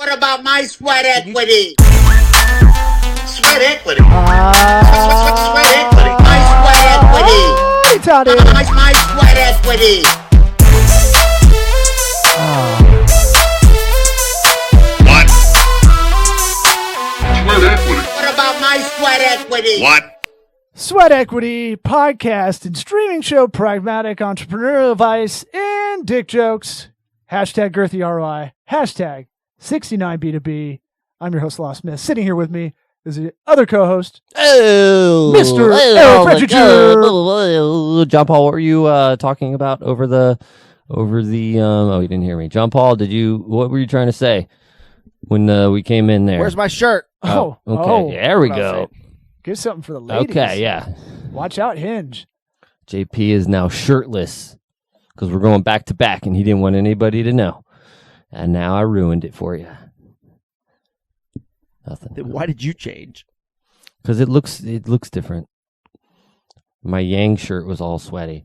What about my sweat equity? Sweat equity? Sweat equity? My sweat equity? Hey, Toddy. My sweat equity? What? Sweat equity. What about my sweat equity? What? Sweat Equity podcast and streaming show, pragmatic entrepreneurial advice and dick jokes. Hashtag girthy ROI. Hashtag 69B2B. I'm your host, Lost Smith. Sitting here with me is the other co-host, Mr. Eric Fredringer. John Paul, what were you talking about over the? Oh, you didn't hear me. John Paul, what were you trying to say when we came in there? Where's my shirt? Okay, there we go. Give something for the ladies. Okay, yeah. Watch out, Hinge. JP is now shirtless because we're going back to back, and he didn't want anybody to know. And now I ruined it for you. Nothing. Then why did you change? Because it looks different. My Yang shirt was all sweaty.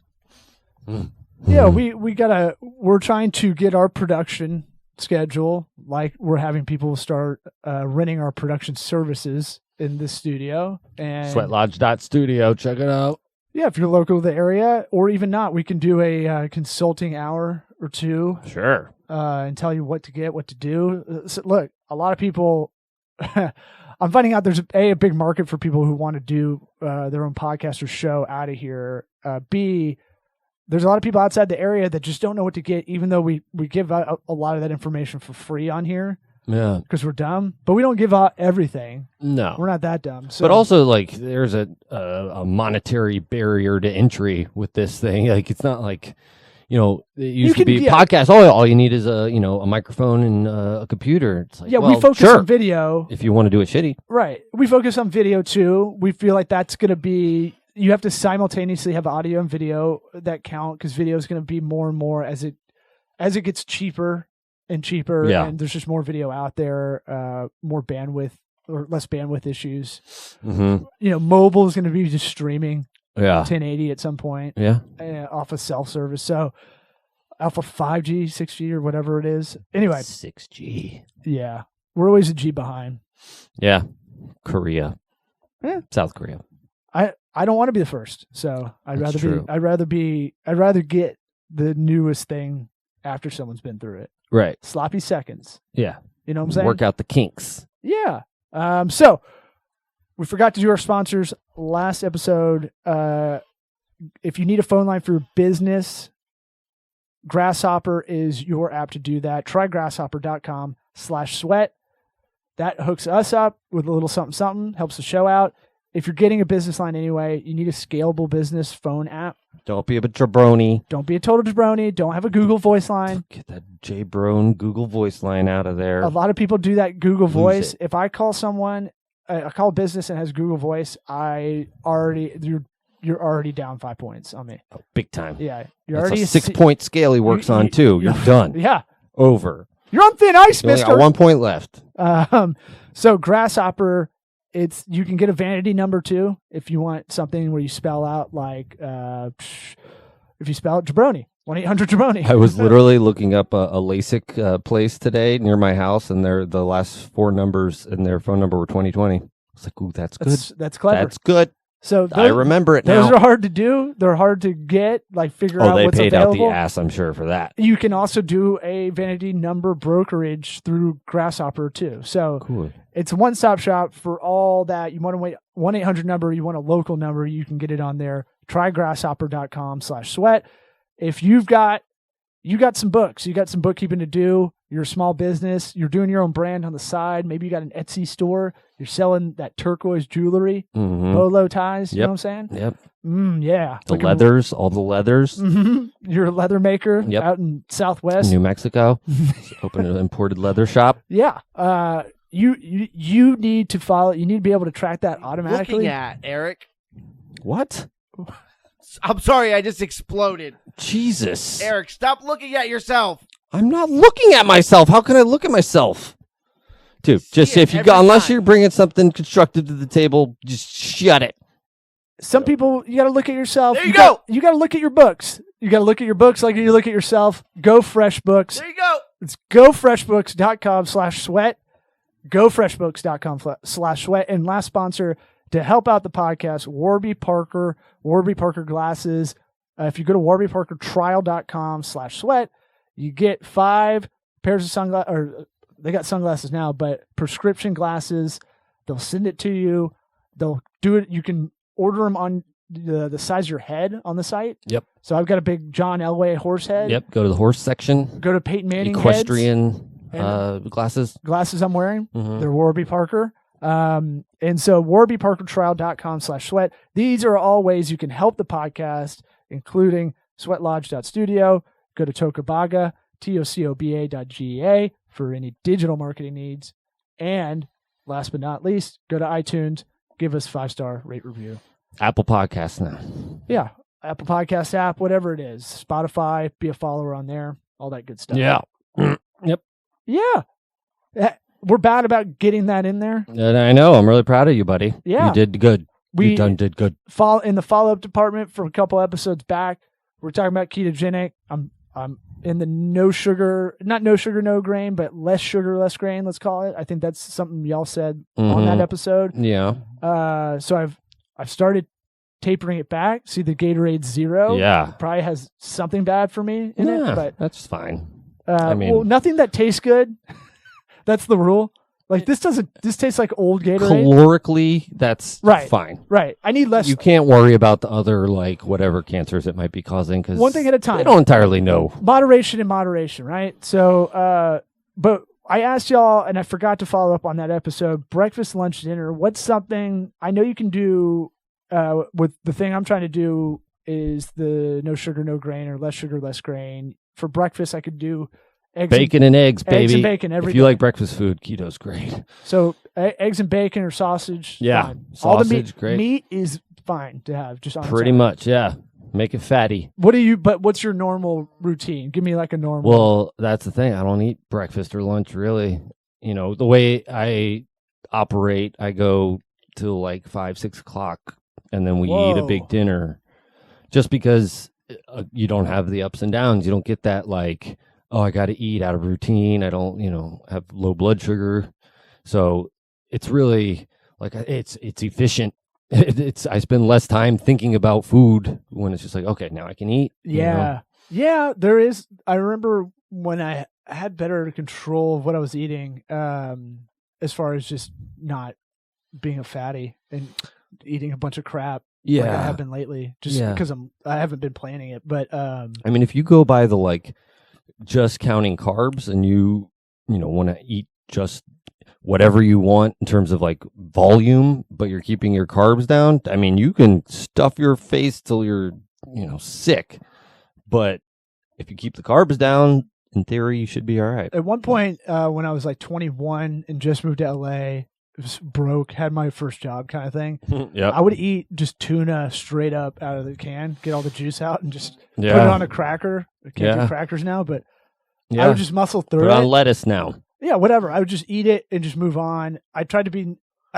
Yeah, we're trying to get our production schedule, like we're having people start renting our production services in this studio. And Sweatlodge.studio, check it out. yeah, if you're local to the area or even not, we can do a consulting hour or two. Sure. And tell you what to get, what to do. So look, a lot of people, I'm finding out there's a big market for people who want to do their own podcast or show out of here. B, there's a lot of people outside the area that just don't know what to get, even though we give out a lot of that information for free on here. Yeah. Because we're dumb, but we don't give out everything. No. We're not that dumb. So. But also, like, there's a monetary barrier to entry with this thing. Like, it's not like, it used to be podcast. All you need is a microphone and a computer. It's like, we focus on video. If you want to do it shitty. Right. We focus on video too. We feel like that's going to be, you have to simultaneously have audio and video that count, because video is going to be more and more as it gets cheaper and cheaper, and there's just more video out there, more bandwidth or less bandwidth issues. Mm-hmm. Mobile is going to be just streaming 1080 at some point off of self-service. So alpha 5G, 6G or whatever it is. Anyway. 6G. Yeah. We're always a G behind. Yeah. Korea. Yeah. South Korea. I don't want to be the first. So I'd rather get the newest thing after someone's been through it. Right. Sloppy seconds. Yeah. You know what I'm saying? Work out the kinks. Yeah. So we forgot to do our sponsors last episode. If you need a phone line for your business, Grasshopper is your app to do that. Try grasshopper.com/sweat. That hooks us up with a little something, something, helps the show out. If you're getting a business line anyway, you need a scalable business phone app. Don't be a jabroni. Don't be a total jabroni. Don't have a Google voice line. Get that J-Brone Google voice line out of there. A lot of people do that Google voice. If I call someone, I call a business and has Google voice, you're already down 5 points on me. Oh, big time. Yeah. That's already a 6-point scale he works on too. You're done. Yeah. Over. You're on thin ice, you only mister. got 1 point left. So Grasshopper, you can get a vanity number too if you want something where you spell out like if you spell out jabroni, 1-800-jabroni. I was literally looking up a LASIK place today near my house, and the last 4 numbers in their phone number were 2020. I was like, ooh, that's good. That's clever. That's good. So I remember it now. Those are hard to do. They're hard to get, figure out what's available. Oh, they paid out the ass, I'm sure, for that. You can also do a vanity number brokerage through Grasshopper too. So cool. It's a one-stop shop for all that. You want to wait 1-800 number, you want a local number, you can get it on there. Try grasshopper.com/sweat. If you got some books, you got some bookkeeping to do, you're a small business, you're doing your own brand on the side, maybe you got an Etsy store, you're selling that turquoise jewelry, polo ties, you know what I'm saying? Yep. Yeah. All the leathers. Mm-hmm. You're a leather maker out in Southwest. New Mexico. Open an imported leather shop. Yeah. You need to follow, you need to be able to track that automatically. Looking at, Eric. What? I'm sorry, I just exploded. Jesus. Eric, stop looking at yourself. I'm not looking at myself. How can I look at myself? Dude, just if you got, unless you're bringing something constructive to the table, just shut it. Some people, you got to look at yourself. There you go. You got to look at your books. You got to look at your books like you look at yourself. Go Fresh Books. There you go. It's gofreshbooks.com/sweat. Gofreshbooks.com/sweat. And last sponsor to help out the podcast, Warby Parker glasses. If you go to warbyparkertrial.com/sweat, you get 5 pairs of sunglasses, or they got sunglasses now, but prescription glasses. They'll send it to you. They'll do it. You can order them on the size of your head on the site. Yep. So I've got a big John Elway horse head. Yep. Go to the horse section. Go to Peyton Manning equestrian glasses. Glasses I'm wearing. They're Warby Parker. And so warbyparkertrial.com/sweat. These are all ways you can help the podcast, including sweatlodge.studio. Go to Tocobaga, TOCOBA.GA for any digital marketing needs. And last but not least, go to iTunes, give us 5-star rate review. Apple Podcasts now. Yeah. Apple Podcast app, whatever it is. Spotify, be a follower on there. All that good stuff. Yeah. Yep. Yeah. We're bad about getting that in there. And I know. I'm really proud of you, buddy. Yeah. You did good. You did good. In the follow-up department for a couple episodes back, we're talking about ketogenic. I'm in the no sugar, no grain, but less sugar, less grain, let's call it. I think that's something y'all said on that episode. Yeah. So I've started tapering it back. See the Gatorade Zero. Yeah. It probably has something bad for me in it, but that's fine. well, nothing that tastes good. That's the rule. Like this tastes like old Gatorade. Calorically, that's fine. Right. I need less. You can't worry about the other, like, whatever cancers it might be causing, because one thing at a time. They don't entirely know. Moderation, right? So, but I asked y'all, and I forgot to follow up on that episode, breakfast, lunch, dinner. What's something I know you can do with the thing I'm trying to do is the no sugar, no grain, or less sugar, less grain. For breakfast, I could do bacon and eggs, baby. Eggs and bacon every day. If you day. like breakfast food, keto's great. So eggs and bacon or sausage. Yeah. Fine. Sausage, all the great. Meat is fine to have. Just on pretty much, yeah. Make it fatty. What's your normal routine? Give me like a normal. Well, that's the thing. I don't eat breakfast or lunch really. You know, the way I operate, I go till like 5, 6 o'clock, and then we eat a big dinner. Just because you don't have the ups and downs. You don't get that like, oh, I got to eat out of routine. I don't, have low blood sugar. So it's really like it's efficient. I spend less time thinking about food when it's just like, okay, now I can eat. Yeah. Yeah, there is. I remember when I had better control of what I was eating, as far as just not being a fatty and eating a bunch of crap. Yeah. Like I have been lately, just because I haven't been planning it. But I mean, if you go by the like just counting carbs and you want to eat just whatever you want in terms of like volume, but you're keeping your carbs down, I mean, you can stuff your face till you're, sick. But if you keep the carbs down, in theory, you should be all right. At one point, when I was like 21 and just moved to LA, was broke, had my first job kind of thing. Yeah, I would eat just tuna straight up out of the can, get all the juice out, and just put it on a cracker. I can't do crackers now, but I would just muscle through it. Put on lettuce now. Yeah, whatever. I would just eat it and just move on. I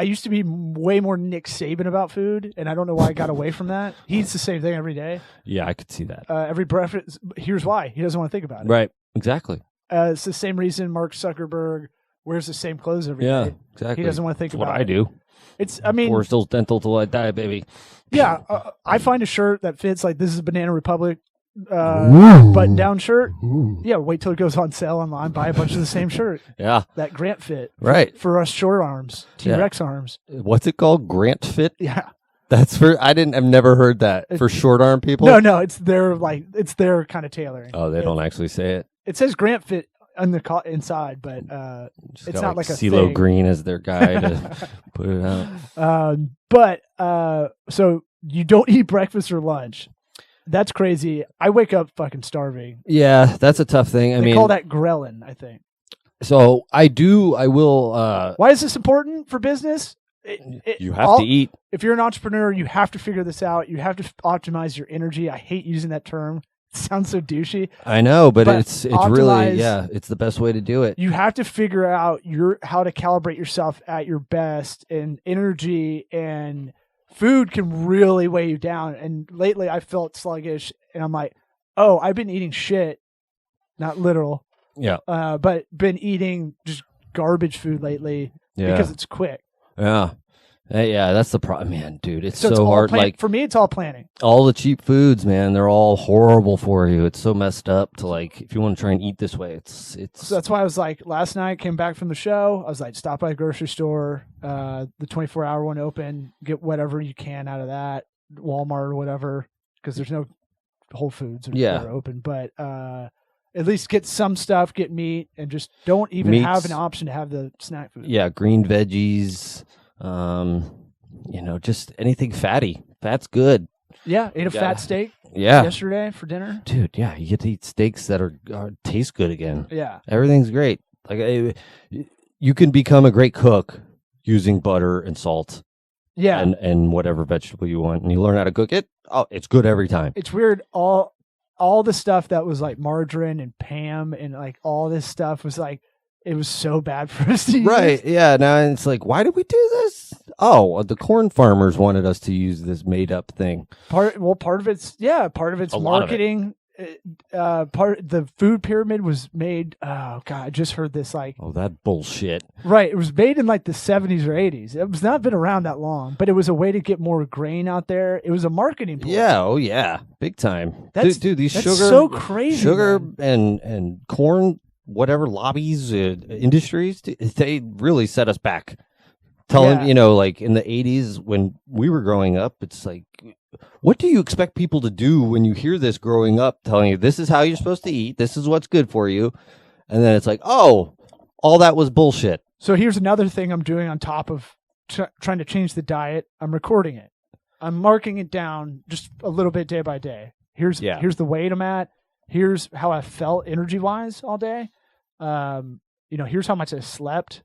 used to be way more Nick Saban about food, and I don't know why I got away from that. He eats the same thing every day. Yeah, I could see that. Every breakfast. Here's why. He doesn't want to think about it. Right. Exactly. It's the same reason Mark Zuckerberg wears the same clothes every day. Yeah, exactly. He doesn't want to think about it. What I do. We're still dental till I die, baby. Yeah, I find a shirt that fits. Like, this is a Banana Republic button-down shirt. Ooh. Yeah, wait till it goes on sale online. Buy a bunch of the same shirt. Yeah. That Grant fit. Right. For us short arms. T-Rex arms. What's it called? Grant fit? Yeah. That's I've never heard that. For short arm people? No, it's their kind of tailoring. Oh, they don't actually say it. It says Grant fit on the inside, but it's not like a CeeLo thing. Green as their guy to put it out. So you don't eat breakfast or lunch. That's crazy. I wake up fucking starving. Yeah, that's a tough thing. They call that ghrelin, I think. So I will. Why is this important for business? You have to eat. If you're an entrepreneur, you have to figure this out. You have to optimize your energy. I hate using that term. It sounds so douchey. I know, but it's really, it's the best way to do it. You have to figure out how to calibrate yourself at your best, and energy and food can really weigh you down. And lately I felt sluggish, and I'm like, oh, I've been eating shit, not literal, Yeah. But been eating just garbage food lately because it's quick. Yeah. Yeah, that's the problem, man, dude. It's so hard. Like for me, it's all planning. All the cheap foods, man, they're all horrible for you. It's so messed up to like if you want to try and eat this way, it's. So that's why I was like, last night came back from the show. I was like, stop by a grocery store, the 24-hour one open, get whatever you can out of that, Walmart or whatever, because there's no Whole Foods are open, but at least get some stuff, get meat, and just don't even have an option to have the snack food. Yeah, green veggies. Just anything fatty. Fat's good. Yeah, ate a fat steak. Yeah, yesterday for dinner, dude. Yeah, you get to eat steaks that are taste good again. Yeah, everything's great. Like you can become a great cook using butter and salt. Yeah, and whatever vegetable you want, and you learn how to cook it. Oh, it's good every time. It's weird. All the stuff that was like margarine and Pam and like all this stuff was like. It was so bad for us to use. Right, yeah. Now it's like, why did we do this? Oh, the corn farmers wanted us to use this made-up thing. Part of it's marketing. The food pyramid was made. Oh God, I just heard this. Like, oh, that bullshit. Right, it was made in like the 70s or 80s. It was not been around that long, but it was a way to get more grain out there. It was a marketing ploy. Yeah, oh yeah, big time. Dude, these that's sugar, so crazy. Sugar and corn. Whatever lobbies, industries, they really set us back. Telling, like in the 80s when we were growing up, it's like, what do you expect people to do when you hear this growing up, telling you this is how you're supposed to eat, this is what's good for you, and then it's like, oh, all that was bullshit. So here's another thing I'm doing on top of trying to change the diet. I'm recording it. I'm marking it down just a little bit day by day. Here's the weight I'm at. Here's how I felt energy-wise all day. Here's how much I slept.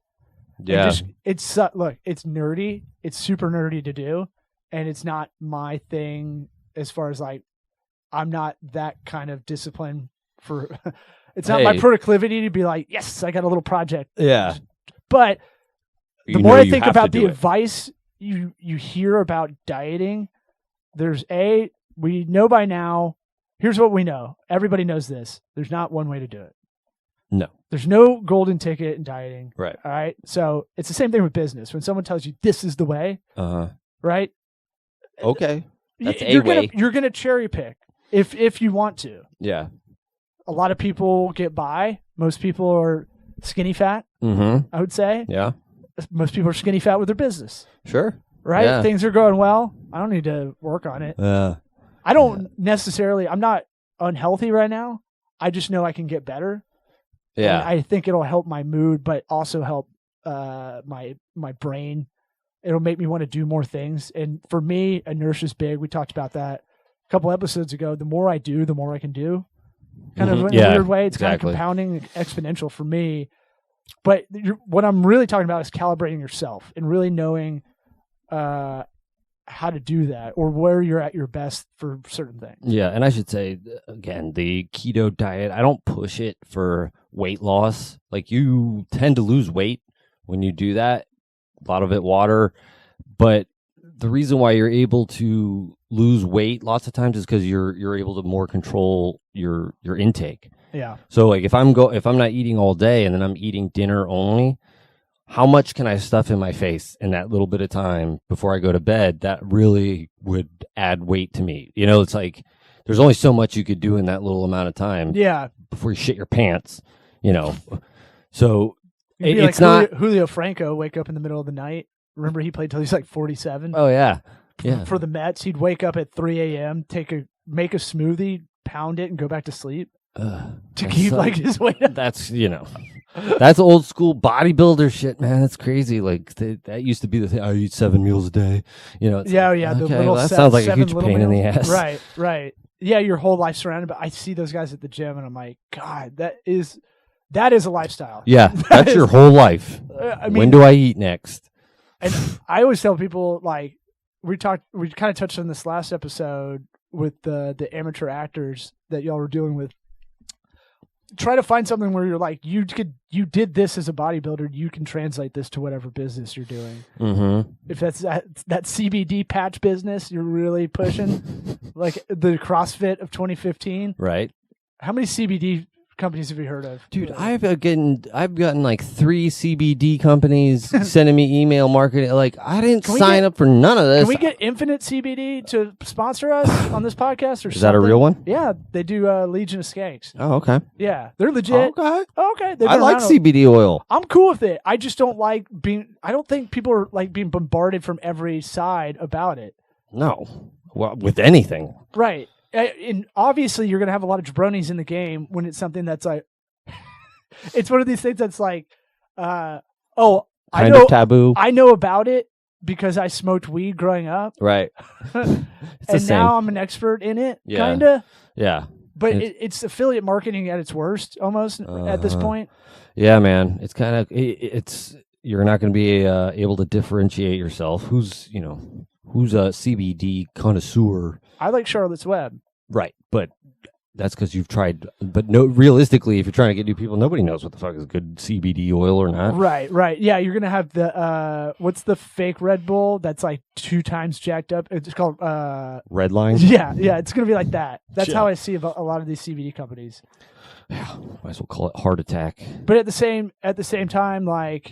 Yeah. It's nerdy. It's super nerdy to do. And it's not my thing as far as like, I'm not that kind of discipline for, it's not my proclivity to be like, yes, I got a little project. Yeah. But the more I think about the advice you hear about dieting, we know by now, here's what we know. Everybody knows this. There's not one way to do it. No. There's no golden ticket in dieting. Right. All right. So it's the same thing with business. When someone tells you this is the way, right? Okay. That's you're gonna cherry pick if you want to. Yeah. A lot of people get by. Most people are skinny fat. Mm-hmm. I would say. Yeah. Most people are skinny fat with their business. Sure. Right? Yeah. Things are going well. I don't need to work on it. I don't necessarily, I'm not unhealthy right now. I just know I can get better. Yeah. And I think it'll help my mood, but also help my brain. It'll make me want to do more things. And for me, inertia's big. We talked about that a couple episodes ago. The more I do, the more I can do. Kind of in a weird way. It's kind of compounding, exponential for me. But what I'm really talking about is calibrating yourself and really knowing how to do that or where you're at your best for certain things. Yeah, and I should say, again, the keto diet, I don't push it for weight loss. Like, you tend to lose weight when you do that. A lot of it water. But the reason why you're able to lose weight lots of times is because you're able to more control your intake. Yeah. So like if I'm not eating all day and then I'm eating dinner only, how much can I stuff in my face in that little bit of time before I go to bed? That really would add weight to me. It's like there's only so much you could do in that little amount of time. Yeah. Before you shit your pants, So it's like not Julio Franco wake up in the middle of the night. Remember he played till he's like 47. Oh yeah. Yeah. For the Mets, he'd wake up at 3 a.m., make a smoothie, pound it, and go back to sleep to keep his weight up. That's that's old school bodybuilder shit, man. That's crazy. Like that used to be the thing. I eat 7 meals a day. That sounds like a huge pain in the ass. Right. Yeah, your whole life surrounded. But I see those guys at the gym, and I'm like, God, that is a lifestyle. Yeah, that's your whole life. When do I eat next? And I always tell people, like, we kind of touched on this last episode with the amateur actors that y'all were dealing with. Try to find something where you're like, you did this as a bodybuilder, you can translate this to whatever business you're doing. Mm-hmm. If that's that CBD patch business you're really pushing, like the CrossFit of 2015, right? How many CBD companies have you heard of? Dude, I've gotten like 3 CBD companies sending me email marketing. Like, I didn't sign up for none of this. Can we get Infinite CBD to sponsor us on this podcast? Or Is that a real one? Yeah, they do Legion of Skanks. Oh, okay. Yeah, they're legit. Okay. I like CBD oil. I'm cool with it. I just don't like I don't think people are like being bombarded from every side about it. No. Well, with anything. Right. And obviously, you're going to have a lot of jabronis in the game when it's something that's like, it's one of these things that's like, kind of taboo. I know about it because I smoked weed growing up. Right. And now I'm an expert in it, kind of. Yeah. But it's affiliate marketing at its worst, almost at this point. Yeah, man. It's kind of, you're not going to be able to differentiate yourself. Who's a CBD connoisseur? I like Charlotte's Web. Right, but that's because you've tried. But realistically, if you're trying to get new people, nobody knows what the fuck is good CBD oil or not. Right. Yeah, you're gonna have the what's the fake Red Bull that's like 2 times jacked up? It's called Red Line. Yeah, it's gonna be like that. That's how I see about a lot of these CBD companies. Yeah, might as well call it heart attack. But at the same time, like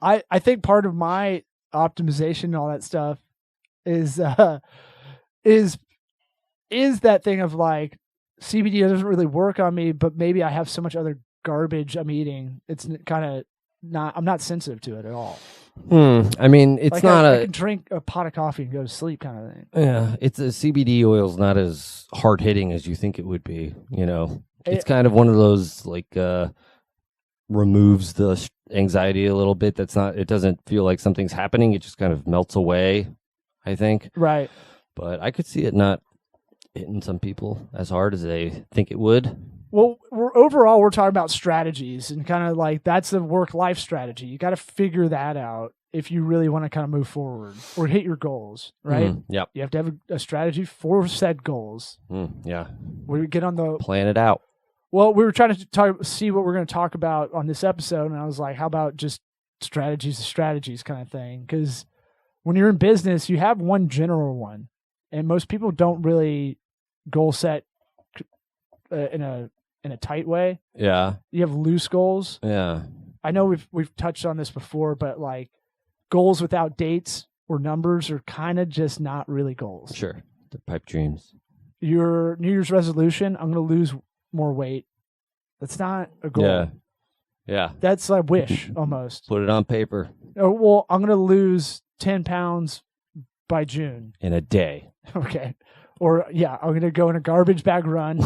I think part of my optimization and all that stuff is that thing of like CBD doesn't really work on me, but maybe I have so much other garbage I'm eating. It's kind of not. I'm not sensitive to it at all. I mean, it's like not I can drink a pot of coffee and go to sleep, kind of thing. Yeah, it's a CBD oil's not as hard hitting as you think it would be. It's kind of one of those like removes the anxiety a little bit. It doesn't feel like something's happening. It just kind of melts away, I think. Right. But I could see it not hitting some people as hard as they think it would. Well, we're talking about strategies and kind of like that's the work-life strategy. You got to figure that out if you really want to kind of move forward or hit your goals, right? Yep. You have to have a strategy for said goals. Yeah. We get on the plan it out. Well, we were trying to see what we're going to talk about on this episode, and I was like, how about just strategies kind of thing? Because when you're in business, you have one general one, and most people don't really goal set in a tight way. Yeah. You have loose goals. Yeah. I know we've touched on this before, but like goals without dates or numbers are kind of just not really goals. Sure. They're pipe dreams. Your New Year's resolution, I'm going to lose more weight. That's not a goal. Yeah. That's a wish almost. Put it on paper. Oh, well, I'm going to lose 10 pounds by June. In a day. Okay. Or I'm going to go in a garbage bag run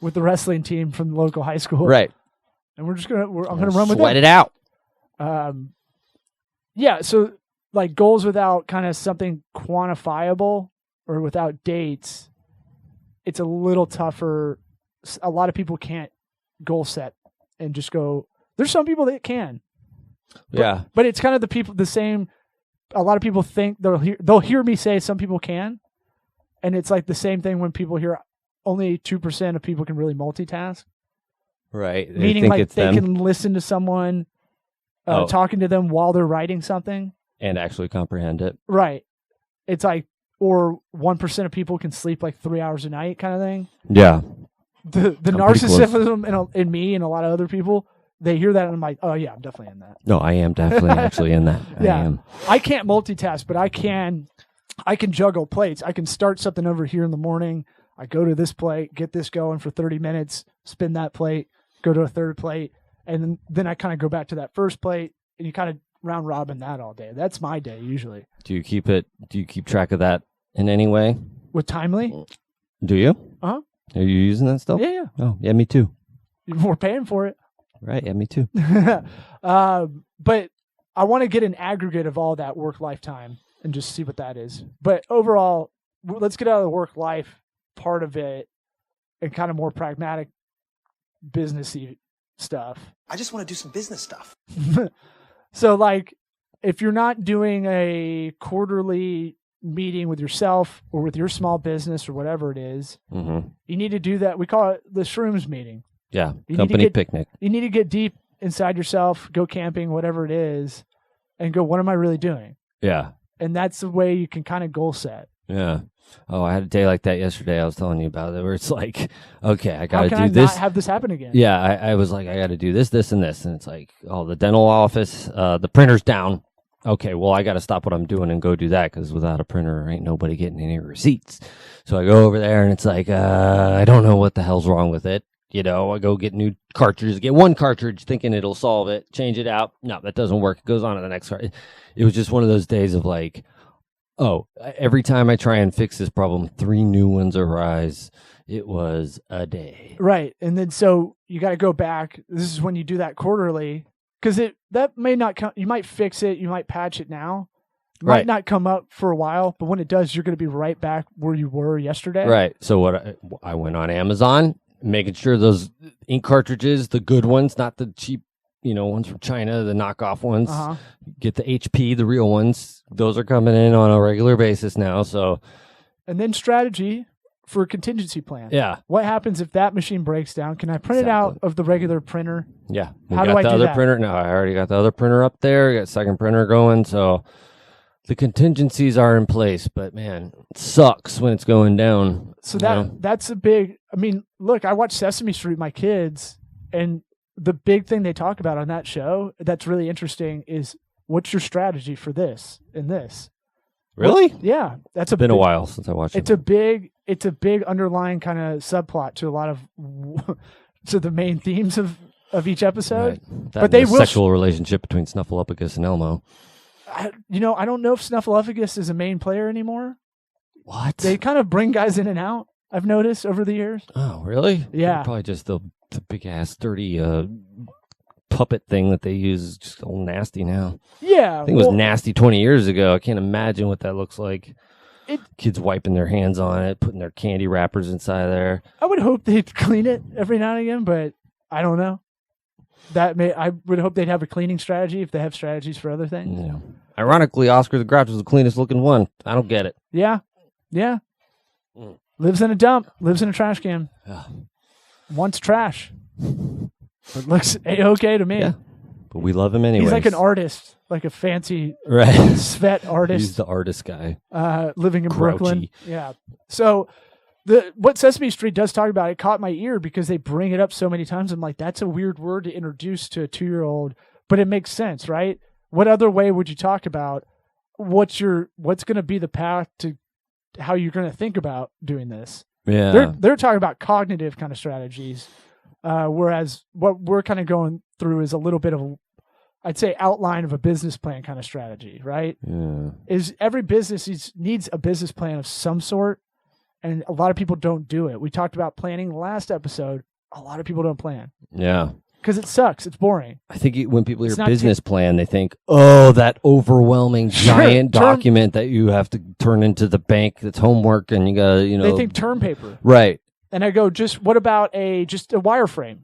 with the wrestling team from the local high school. Right. And I'm going to run with them. Sweat it out. Yeah. So like goals without kind of something quantifiable or without dates, it's a little tougher. A lot of people can't goal set and just go. There's some people that can. But it's kind of the same. A lot of people think they'll hear me say some people can, and it's like the same thing when people hear only 2% of people can really multitask. Right. Meaning like they can listen to someone talking to them while they're writing something and actually comprehend it. Right. It's like, or 1% of people can sleep like 3 hours a night kind of thing. Yeah. The narcissism in me and a lot of other people, they hear that and I'm like, oh yeah, I'm definitely in that. No, I am definitely actually in that. I can't multitask, but I can juggle plates. I can start something over here in the morning. I go to this plate, get this going for 30 minutes, spin that plate, go to a third plate, and then I kind of go back to that first plate, and you kind of round robin that all day. That's my day usually. Do you keep track of that in any way? With Timely? Do you? Uh-huh. Are you using that still? Yeah. Oh, yeah, me too. We're paying for it. Right, yeah, me too. But I want to get an aggregate of all that work-life time and just see what that is. But overall, let's get out of the work-life part of it and kind of more pragmatic businessy stuff. I just want to do some business stuff. So like if you're not doing a quarterly meeting with yourself or with your small business or whatever it is, you need to do that. We call it the shrooms meeting. Yeah, company picnic. You need to get deep inside yourself, go camping, whatever it is, and go, what am I really doing? Yeah. And that's the way you can kind of goal set. Yeah. Oh, I had a day like that yesterday. I was telling you about it, where it's like, okay, I got to do How can I this. not have this happen again? Yeah, I was like, I got to do this, this, and this, and it's like, oh, the dental office, the printer's down. Okay, well, I got to stop what I'm doing and go do that, because without a printer, ain't nobody getting any receipts. So I go over there, and it's like, I don't know what the hell's wrong with it. I go get new cartridges, get one cartridge thinking it'll solve it, change it out. No, that doesn't work. It goes on to the next cartridge. It was just one of those days of like, oh, every time I try and fix this problem, 3 new ones arise. It was a day. Right. And then so you got to go back. This is when you do that quarterly, because that may not come. You might fix it. You might patch it now. It might not come up for a while, but when it does, you're going to be right back where you were yesterday. Right. So what I went on Amazon, making sure those ink cartridges, the good ones, not the cheap, ones from China, the knockoff ones, get the HP, the real ones. Those are coming in on a regular basis now. So, and then strategy for a contingency plan. Yeah. What happens if that machine breaks down? Can I print it out of the regular printer? Yeah. How do I do that? Printer? No, I already got the other printer up there. I got second printer going. So the contingencies are in place, but man, it sucks when it's going down. So that's a big, look, I watch Sesame Street with my kids, and the big thing they talk about on that show that's really interesting is, what's your strategy for this and this? Really? Yeah. That's been a while since I watched it. It's a big underlying kind of subplot to a lot of to the main themes of each episode. Right. But sexual relationship between Snuffleupagus and Elmo. I don't know if Snuffleupagus is a main player anymore. What? They kind of bring guys in and out, I've noticed over the years. Oh, really? Yeah. They're probably just the big ass dirty puppet thing that they use is just all nasty now. Yeah. I think it was nasty 20 years ago. I can't imagine what that looks like. Kids wiping their hands on it, putting their candy wrappers inside there. I would hope they'd clean it every now and again, but I don't know. I would hope they'd have a cleaning strategy if they have strategies for other things. Yeah. Ironically, Oscar the Grouch was the cleanest looking one. I don't get it. Yeah. Yeah. Lives in a dump. Lives in a trash can. Yeah. Wants trash. It looks A-okay to me. Yeah. But we love him anyway. He's like an artist, like a fancy Svet artist. He's the artist guy. Living in Grouchy. Brooklyn. Yeah. So what Sesame Street does talk about, it caught my ear because they bring it up so many times. I'm like, that's a weird word to introduce to a 2-year-old, but it makes sense, right? What other way would you talk about what's going to be the path to how you're going to think about doing this? Yeah. They're talking about cognitive kind of strategies. Whereas what we're kind of going through is a little bit of, I'd say, outline of a business plan kind of strategy, right? Yeah. Is every business needs a business plan of some sort, and a lot of people don't do it. We talked about planning last episode. A lot of people don't plan. Yeah. Because it sucks. It's boring. I think when people hear business plan, they think, oh, that overwhelming giant document that you have to turn into the bank that's homework, and you got to, They think term paper. Right. And I go, what about just a wireframe?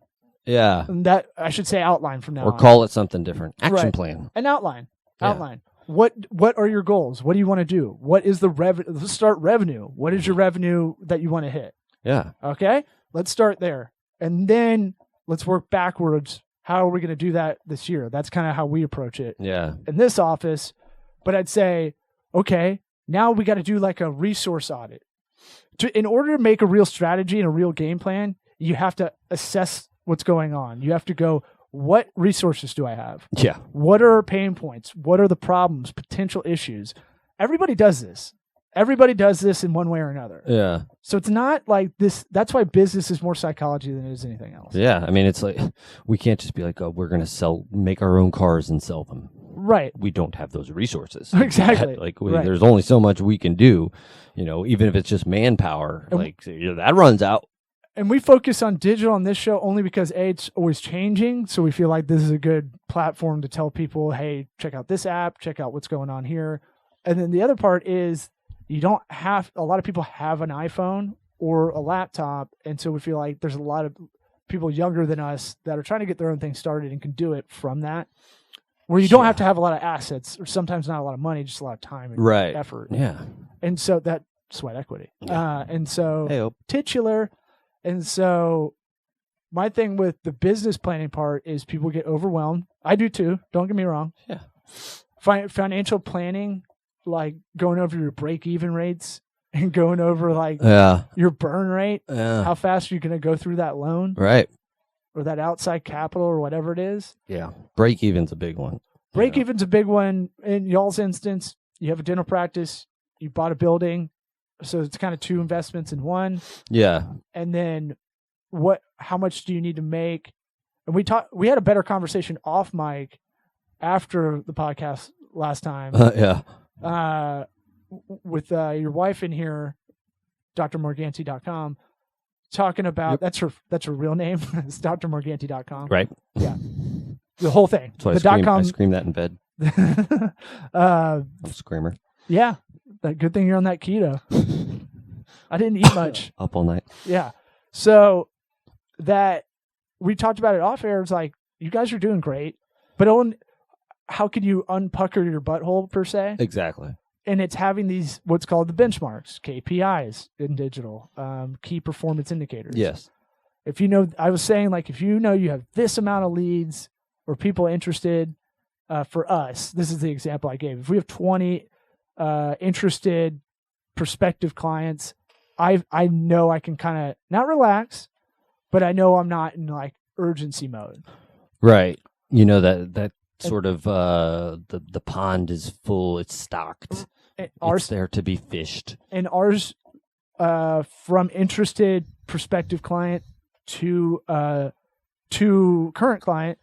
Yeah. And that, I should say outline from now on. Or call it something different. Action plan. An outline. Yeah. Outline. What are your goals? What do you want to do? What is the revenue? Let's start revenue. What is your revenue that you want to hit? Yeah. Okay. Let's start there. And then let's work backwards. How are we going to do that this year? That's kind of how we approach it. Yeah. In this office. But I'd say, okay, now we got to do like a resource audit. In order to make a real strategy and a real game plan, you have to assess what's going on. You have to go, what resources do I have? Yeah. What are our pain points? What are the problems, potential issues? Everybody does this. Everybody does this in one way or another. Yeah. So it's not like this. That's why business is more psychology than it is anything else. Yeah. I mean, it's like, we can't just be like, oh, we're going to make our own cars and sell them. Right. We don't have those resources. Exactly. There's only so much we can do, even if it's just manpower, that runs out. And we focus on digital on this show only because it's always changing. So we feel like this is a good platform to tell people, hey, check out this app, check out what's going on here. And then the other part is a lot of people have an iPhone or a laptop. And so we feel like there's a lot of people younger than us that are trying to get their own thing started and can do it from that. Where you don't have to have a lot of assets, or sometimes not a lot of money, just a lot of time and effort. Yeah. And so that sweat equity. Yeah. And so Hey-o. titular. And so my thing with the business planning part is people get overwhelmed. I do too. Don't get me wrong. Yeah. Financial planning, like going over your break-even rates, and going over like your burn rate, how fast are you going to go through that loan, right, or that outside capital or whatever it is. Yeah, break even's a big one. Break even's a big one. In y'all's instance, you have a dental practice, you bought a building, so it's kind of two investments in one. Yeah, and then how much do you need to make? And we had a better conversation off mic after the podcast last time. With your wife in here, drmorganti.com, talking about that's her real name. It's drmorganti.com. Right. Yeah. The whole thing. So I scream that in bed. I'm a screamer. Yeah. That good thing you're on that keto. I didn't eat much. Up all night. Yeah. So that we talked about it off air. It's like, you guys are doing great, but how can you unpucker your butthole per se? Exactly. And it's having these, what's called the benchmarks, KPIs in digital, key performance indicators. Yes. If you know, I was saying, like, if you know you have this amount of leads or people interested, for us, this is the example I gave. If we have 20 interested prospective clients, I know I can kind of not relax, but I know I'm not in like urgency mode. Right. You know that sort of the pond is full, it's stocked. It's there to be fished. And ours, from interested prospective client to current client,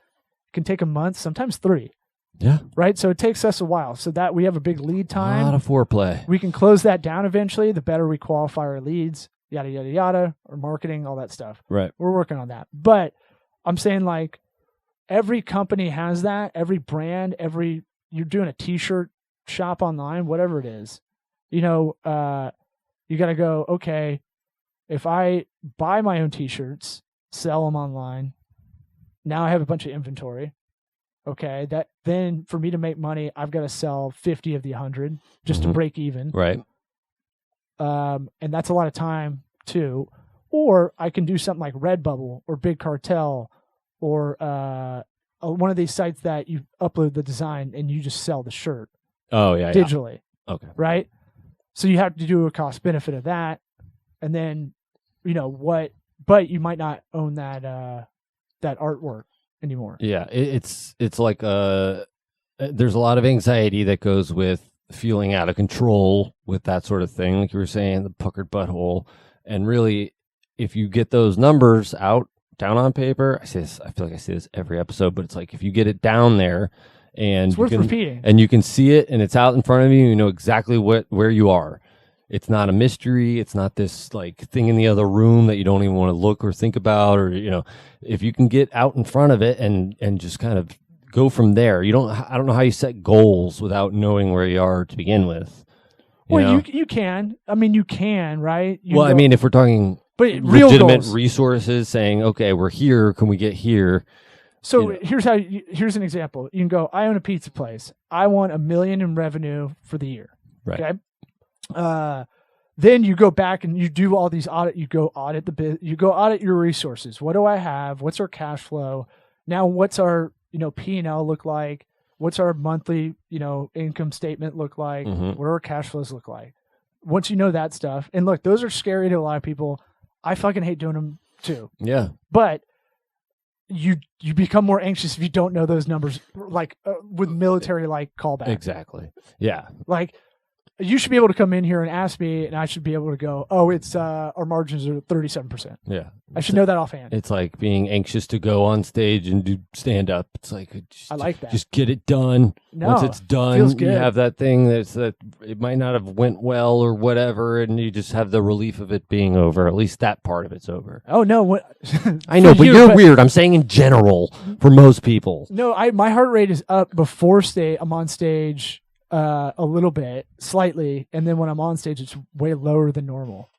can take a month, sometimes 3. Yeah. Right. So it takes us a while. So that we have a big lead time. A lot of foreplay. We can close that down eventually. The better we qualify our leads, yada, yada, yada, or marketing, all that stuff. Right. We're working on that. But I'm saying, like, every company has that. Every brand, you're doing a t-shirt shop online, whatever it is, you got to go, okay, if I buy my own t-shirts, sell them online, now I have a bunch of inventory. Okay, that then for me to make money, I've got to sell 50 of the 100 just to break even. Right. And that's a lot of time too. Or I can do something like Redbubble or Big Cartel or one of these sites that you upload the design and you just sell the shirt. Oh yeah, digitally. Yeah. Okay. Right. So you have to do a cost benefit of that, and then but you might not own that artwork anymore. Yeah, it's like there's a lot of anxiety that goes with feeling out of control with that sort of thing, like you were saying, the puckered butthole. And really, if you get those numbers out down on paper, I feel like I say this every episode, but it's like if you get it down there and it's worth repeating, and you can see it and it's out in front of you, you know exactly where you are. It's not a mystery. It's not this like thing in the other room that you don't even want to look or think about, or if you can get out in front of it and just kind of go from there. I don't know how you set goals without knowing where you are to begin with. You can. I mean, you can, right? I mean, if we're talking legitimate resources, saying, okay, we're here. Can we get here? So here's an example. You can go, I own a pizza place. I want $1 million in revenue for the year. Right. Okay. Then you go back and you do all these you go audit your resources. What do I have? What's our cash flow? Now what's our, P&L look like? What's our monthly, income statement look like? Mm-hmm. What do our cash flows look like? Once you know that stuff, and look, those are scary to a lot of people. I fucking hate doing them too. Yeah. But you become more anxious if you don't know those numbers, like with military callback. Exactly. Yeah. Like, you should be able to come in here and ask me, and I should be able to go, oh, it's our margins are 37%. Yeah. I should know that offhand. It's like being anxious to go on stage and do stand up. It's like, I like that. Just get it done. No, once it's done, feels good. You have that thing that it might not have went well or whatever, and you just have the relief of it being over. At least that part of it's over. Oh, no. I know, but you're weird. I'm saying in general for most people. No, my heart rate is up before I'm on stage. A little bit, slightly, and then when I'm on stage, it's way lower than normal.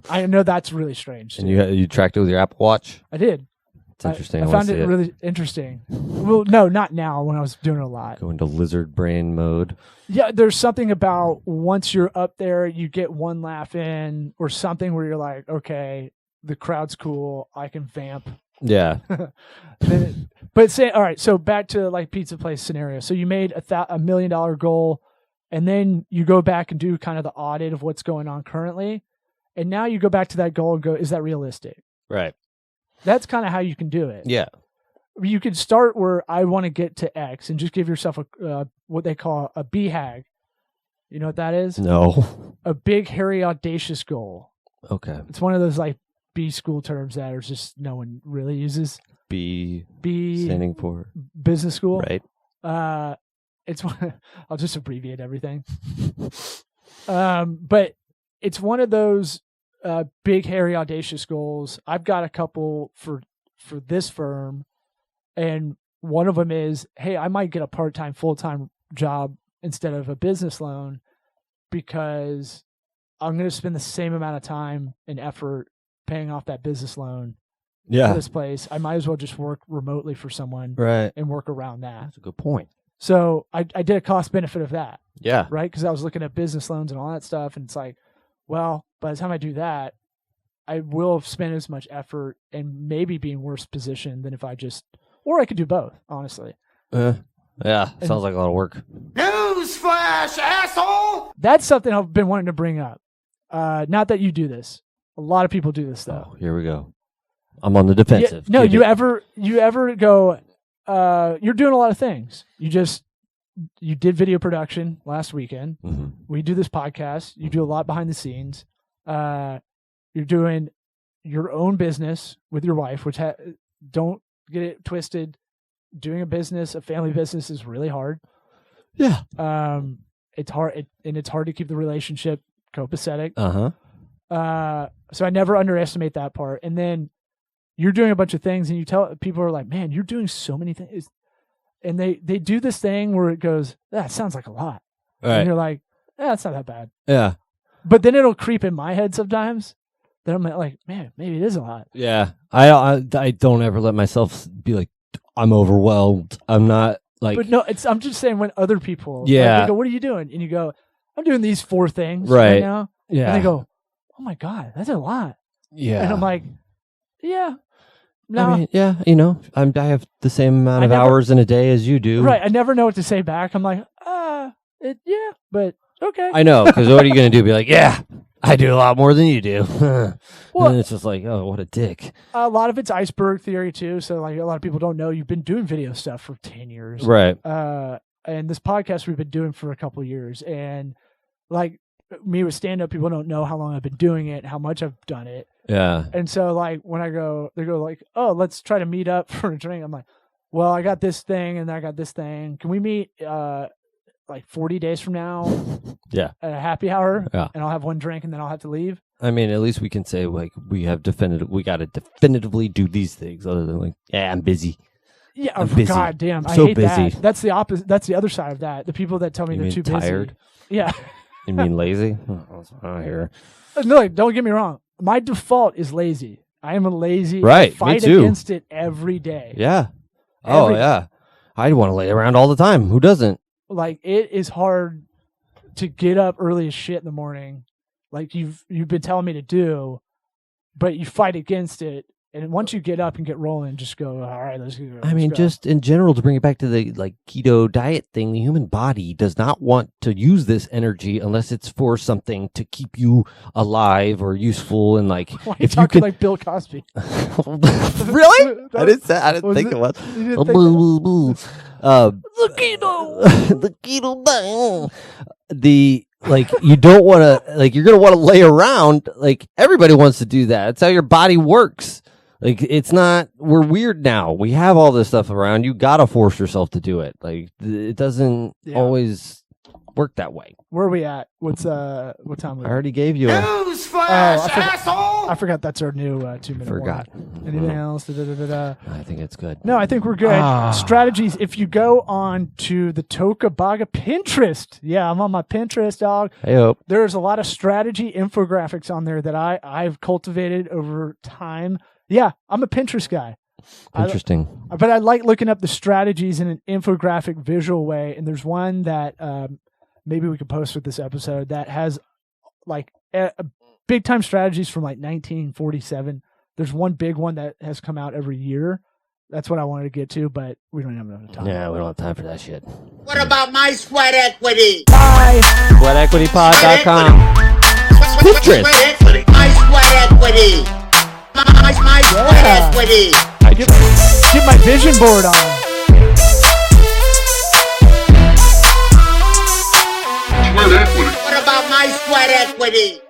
I know that's really strange. And you tracked it with your Apple Watch? I did. It's interesting. I found it really interesting. Well, no, not now when I was doing it a lot. Go into lizard brain mode. Yeah, there's something about once you're up there, you get one laugh in or something where you're like, okay, the crowd's cool. I can vamp. Yeah. But all right, so back to like pizza place scenario. So you made $1 million goal. And then you go back and do kind of the audit of what's going on currently. And now you go back to that goal and go, is that realistic? Right. That's kind of how you can do it. Yeah. You could start where I want to get to X and just give yourself a what they call a BHAG. You know what that is? No. A big, hairy, audacious goal. Okay. It's one of those like B school terms that are just no one really uses. B standing for business school. Right. It's one, I'll just abbreviate everything. But it's one of those big, hairy, audacious goals. I've got a couple for this firm, and one of them is, hey, I might get a part-time, full-time job instead of a business loan because I'm going to spend the same amount of time and effort paying off that business loan for this place. I might as well just work remotely for someone and work around that. That's a good point. So I did a cost benefit of that. Yeah. Right? Because I was looking at business loans and all that stuff. And it's like, well, by the time I do that, I will spend as much effort and maybe be in worse position than if I just, or I could do both, honestly. Yeah. Sounds like a lot of work. Newsflash, asshole! That's something I've been wanting to bring up. Not that you do this. A lot of people do this though. Oh, here we go. I'm on the defensive. Yeah, no, you ever go, you're doing a lot of things. You did video production last weekend. Mm-hmm. We do this podcast. You do a lot behind the scenes. You're doing your own business with your wife, which don't get it twisted. Doing a family business is really hard. Yeah. It's hard, and it's hard to keep the relationship copacetic. Uh-huh. So I never underestimate that part. And then you're doing a bunch of things, and you tell people are like, man, you're doing so many things. And they do this thing where it goes, that sounds like a lot. Right. And you're like, it's not that bad. Yeah. But then it'll creep in my head sometimes. Then I'm like, man, maybe it is a lot. Yeah. I don't ever let myself be like, I'm overwhelmed. I'm not like. But no, I'm just saying when other people, they go, what are you doing? And you go, I'm doing these 4 things right now. Yeah. And they go, oh my God, that's a lot. Yeah. And I'm like, yeah. No. I mean, yeah, I have the same amount of hours in a day as you do. Right. I never know what to say back. I'm like, yeah, but okay. I know, because what are you going to do? Be like, yeah, I do a lot more than you do. Well, and it's just like, oh, what a dick. A lot of it's iceberg theory too. So like a lot of people don't know you've been doing video stuff for 10 years. Right. And this podcast we've been doing for a couple of years. And like me with stand-up, people don't know how long I've been doing it, how much I've done it. Yeah. And so like when they go like, oh, let's try to meet up for a drink. I'm like, well, I got this thing and I got this thing. Can we meet like 40 days from now? Yeah. At a happy hour? Yeah. And I'll have one drink and then I'll have to leave. I mean, at least we can say like we got to definitively do these things other than like, yeah, I'm busy. Yeah, I'm busy. God damn, I so hate busy. that. That's the opposite. That's the other side of that. The people that tell me they're too tired? busy. Yeah. You mean lazy? Oh, here. No, like, don't get me wrong. My default is lazy. I am a lazy. Right. I fight me too. against it every day. Yeah. Yeah. I'd want to lay around all the time. Who doesn't? Like it is hard to get up early as shit in the morning, like you've been telling me to do, but you fight against it. And once you get up and get rolling, just go, all right, let's go. I mean, just in general, to bring it back to the like keto diet thing, the human body does not want to use this energy unless it's for something to keep you alive or useful. And like, why if you could, like Bill Cosby, really? I didn't think it was. The keto, the keto diet. Like you don't want to, like you're gonna want to lay around. Like everybody wants to do that. That's how your body works. Like it's not. We're weird now. We have all this stuff around. You gotta force yourself to do it. Like it doesn't always work that way. Where are we at? What time? I already gave you. Newsflash, asshole! I forgot that's our new 2-minute. Forgot. Anything else? I think it's good. No, I think we're good. Strategies. If you go on to the Toca Baga Pinterest, I'm on my Pinterest, dog. Hey, there's a lot of strategy infographics on there that I've cultivated over time. Yeah, I'm a Pinterest guy. Interesting. But I like looking up the strategies in an infographic visual way. And there's one that maybe we could post with this episode that has like big time strategies from like 1947. There's one big one that has come out every year That's what I wanted to get to, but we don't have enough time. Yeah, we don't have time for that shit. What about my sweat equity? Bye. SweatEquityPod.com. Pinterest. Sweat equity. My sweat equity. My sweat equity. Get my vision board on. What about my sweat equity?